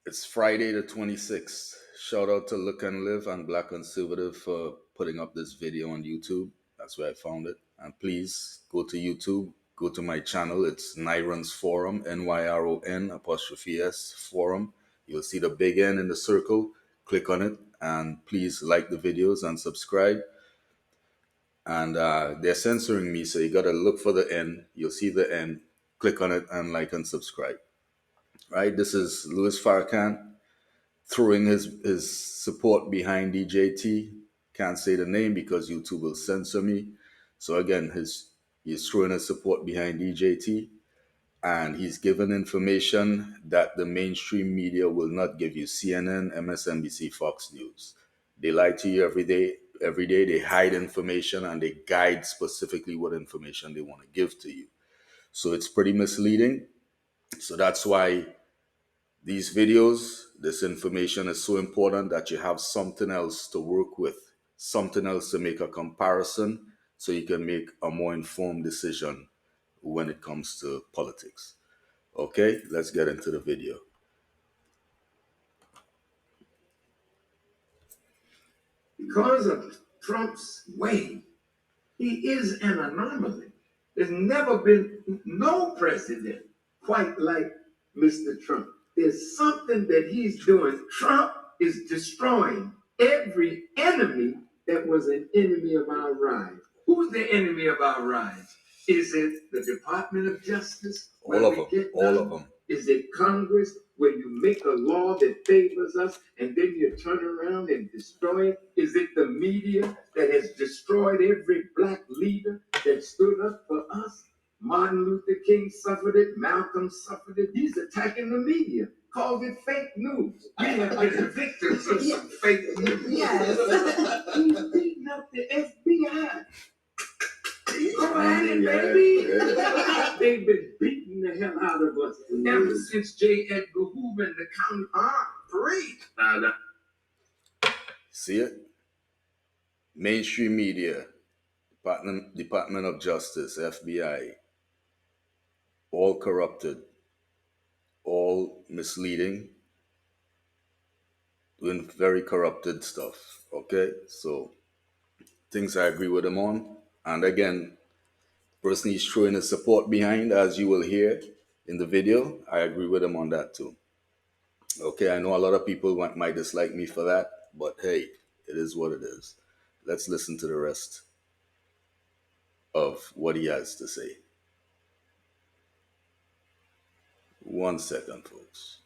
It's Friday the 26th. Shout out to Look and Live and Black Conservative for putting up this video on YouTube. That's where I found it. And please go to YouTube, go to my channel. It's NYRON'S Forum, NYRON apostrophe S Forum. You'll see the big N in the circle. Click on it and please like the videos and subscribe. And they're censoring me, so you gotta look for the N. You'll see the N. Click on it and like and subscribe. Right? This is Louis Farrakhan throwing his support behind DJT. Can't say the name because YouTube will censor me. So again, he's throwing his support behind DJT, and he's given information that the mainstream media will not give you. CNN, MSNBC, Fox News. They lie to you every day. Every day they hide information and they guide specifically what information they want to give to you. So it's pretty misleading. So that's why these videos, this information is so important that you have something else to work with, something else to make a comparison so you can make a more informed decision when it comes to politics. Okay, let's get into the video. Because of Trump's way, he is an anomaly. There's never been no president quite like Mr. Trump. There's something that he's doing. Trump is destroying every enemy that was an enemy of our rise. Who's the enemy of our rise? Is it the Department of Justice? All of them. All of them. Is it Congress, when you make a law that favors us and then you turn around and destroy it? Is it the media that has destroyed every black leader that stood up for us? Martin Luther King suffered it. Malcolm suffered it. He's attacking the media. Calls it fake news. We have been victims of some fake news. Yes. He's beating up the FBI. Go at it, baby. They've been beating the hell out of us ever since J. Edgar Hoover and the county parade. See it? Mainstream media, Department of Justice, FBI, all corrupted, all misleading, doing very corrupted stuff. Okay, so things I agree with him on. And again, person he's throwing his support behind, as you will hear in the video, I agree with him on that too. Okay, I know a lot of people might dislike me for that, but hey, it is what it is. Let's listen to the rest of what he has to say. 1 second, folks.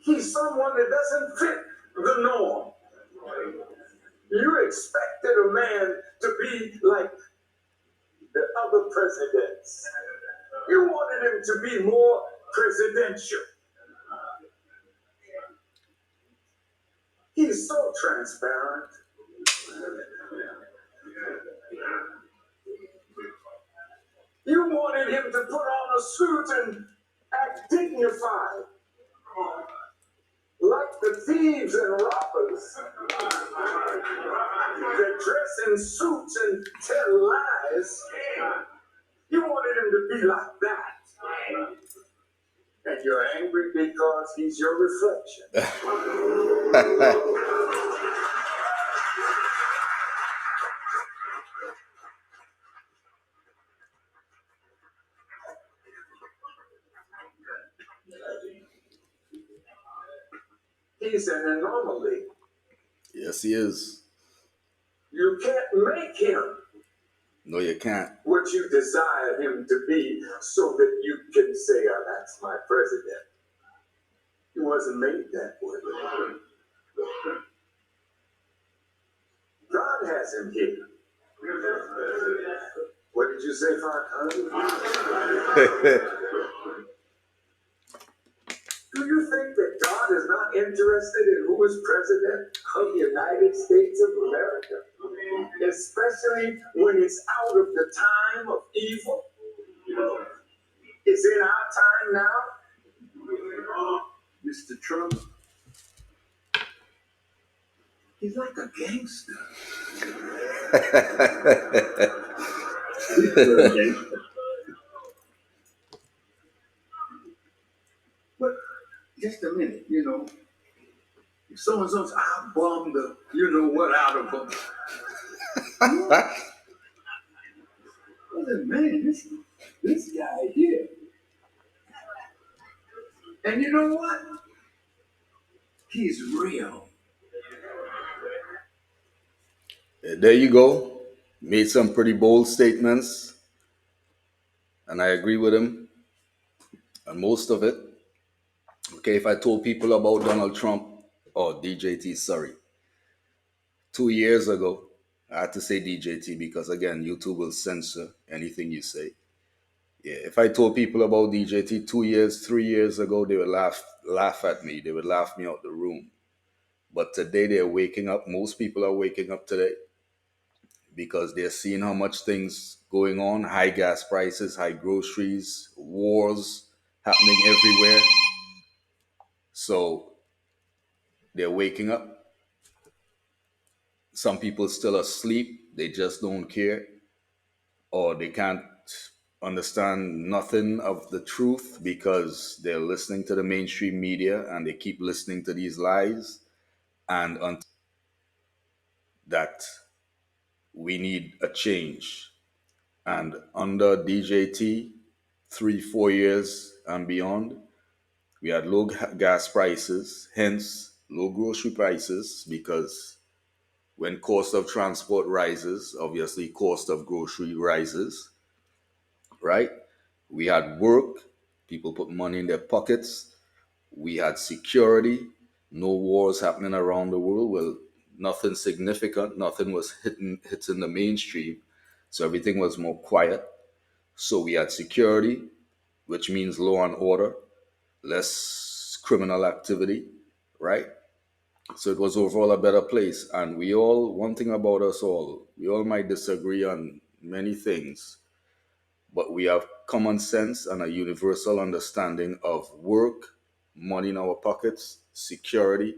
He's someone that doesn't fit the norm. You expected a man to be like the other presidents. You wanted him to be more presidential. He's so transparent. You wanted him to put on a suit and act dignified, like the thieves and robbers that dress in suits and tell lies. You wanted him to be like that. And you're angry because he's your reflection. He's an anomaly. Yes, he is. You can't make him No, you can't. what you desire him to be so that you can say, oh, that's my president. He wasn't made that way. God has him here. What did you say, Farrakhan? Do you think that God is not interested in who is president of the United States of America? Especially when it's out of the time of evil? It's in our time now. Mr. Trump, he's like a gangster. He's a gangster. But just a minute, if so and so's I bombed the, out of them. I said, man, this guy here. And you know what? He's real. There you go. Made some pretty bold statements, and I agree with him on most of it. Okay, if I told people about Donald Trump or DJT, sorry, 2 years ago, I had to say DJT because again, YouTube will censor anything you say. Yeah, if I told people about DJT 2 years, 3 years ago, they would laugh at me. They would laugh me out the room. But today they're waking up. Most people are waking up today because they're seeing how much things going on, high gas prices, high groceries, wars happening everywhere. So they're waking up. Some people still asleep. They just don't care, or they can't understand nothing of the truth because they're listening to the mainstream media and they keep listening to these lies. And that we need a change. And under DJT, 3, 4 years and beyond, we had low gas prices, hence low grocery prices, because when cost of transport rises, obviously cost of grocery rises, right? We had work, people put money in their pockets. We had security, no wars happening around the world. Well, nothing significant, nothing was hitting the mainstream. So everything was more quiet. So we had security, which means law and order, less criminal activity, right? So it was overall a better place. And we all, one thing about us all, we all might disagree on many things, but we have common sense and a universal understanding of work, money in our pockets, security,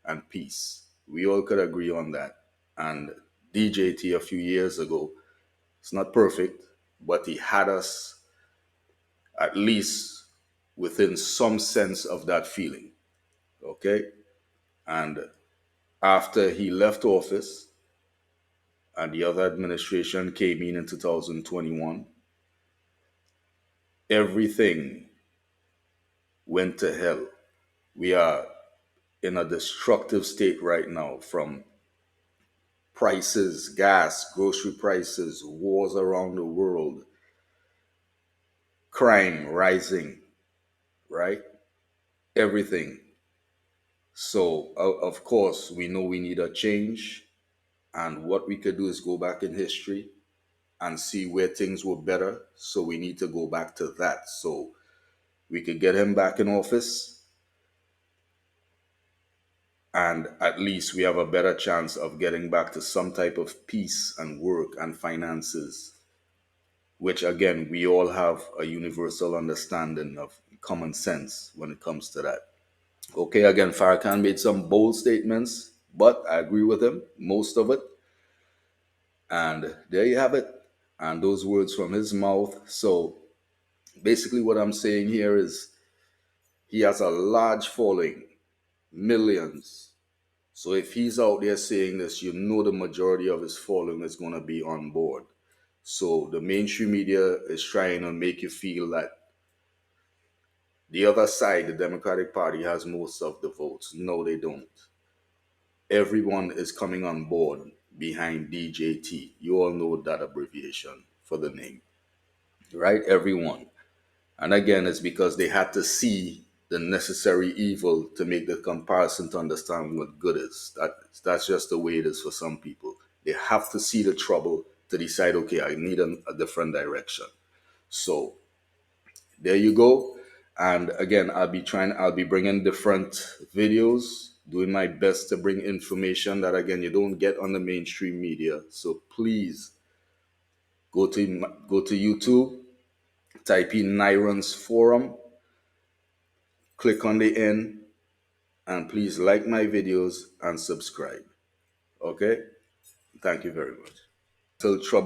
and peace. We all could agree on that. And DJT a few years ago, it's not perfect, but he had us at least within some sense of that feeling. Okay? And after he left office and the other administration came in 2021, everything went to hell. We are in a destructive state right now, from prices, gas, grocery prices, wars around the world, crime rising, right? Everything. So, of course, we know we need a change. And what we could do is go back in history and see where things were better. So, we need to go back to that. So, we could get him back in office, and at least we have a better chance of getting back to some type of peace and work and finances, which again, we all have a universal understanding of common sense when it comes to that. Okay, again, Farrakhan made some bold statements, but I agree with him, most of it. And there you have it. And those words from his mouth. So basically, what I'm saying here is he has a large following, millions. So if he's out there saying this, you know the majority of his following is going to be on board. So the mainstream media is trying to make you feel that the other side, the Democratic Party, has most of the votes. No, they don't. Everyone is coming on board behind DJT. You all know that abbreviation for the name, right? Everyone. And again, it's because they had to see the necessary evil to make the comparison to understand what good is. That's just the way it is for some people. They have to see the trouble to decide, okay, I need a different direction. So there you go. And again, I'll be bringing different videos, doing my best to bring information that, again, you don't get on the mainstream media. So please go to YouTube, type in NYRON'S forum, click on the N, And please like my videos and subscribe. Okay? Thank you very much. Till trouble